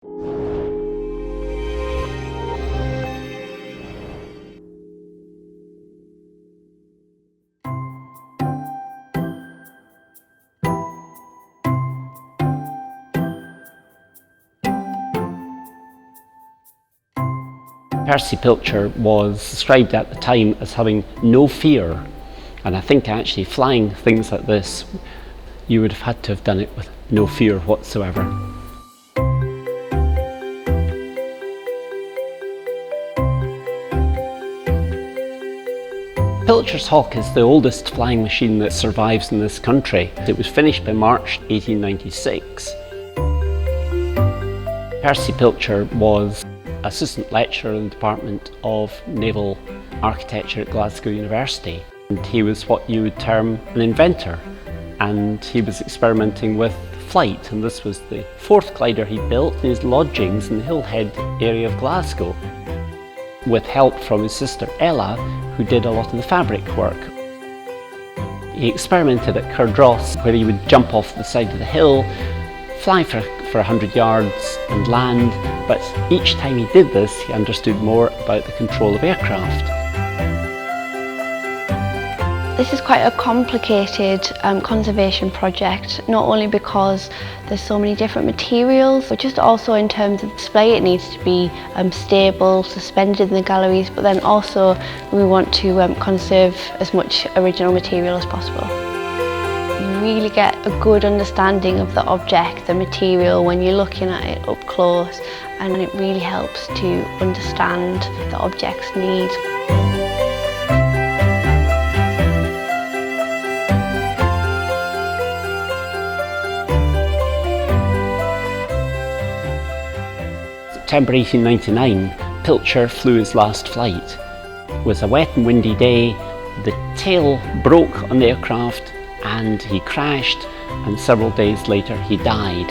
Percy Pilcher was described at the time as having no fear, and I think actually flying things like this, you would have had to have done it with no fear whatsoever. Pilcher's Hawk is the oldest flying machine that survives in this country. It was finished by March 1896. Percy Pilcher was assistant lecturer in the Department of Naval Architecture at Glasgow University. And he was what you would term an inventor, and he was experimenting with flight, and this was the fourth glider he built in his lodgings in the Hillhead area of Glasgow, with help from his sister Ella, who did a lot of the fabric work. He experimented at Cardross, where he would jump off the side of the hill, fly for 100 yards and land, but each time he did this he understood more about the control of aircraft. This is quite a complicated conservation project, not only because there's so many different materials, but just also in terms of display. It needs to be stable, suspended in the galleries, but then also we want to conserve as much original material as possible. You really get a good understanding of the object, the material, when you're looking at it up close, and it really helps to understand the object's needs. September 1899, Pilcher flew his last flight. It was a wet and windy day. The tail broke on the aircraft and he crashed, and several days later he died.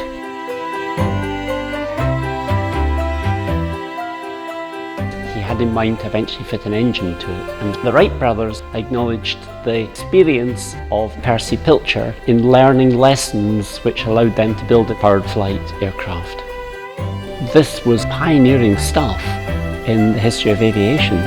He had in mind to eventually fit an engine to it, and the Wright brothers acknowledged the experience of Percy Pilcher in learning lessons which allowed them to build a powered flight aircraft. This was pioneering stuff in the history of aviation.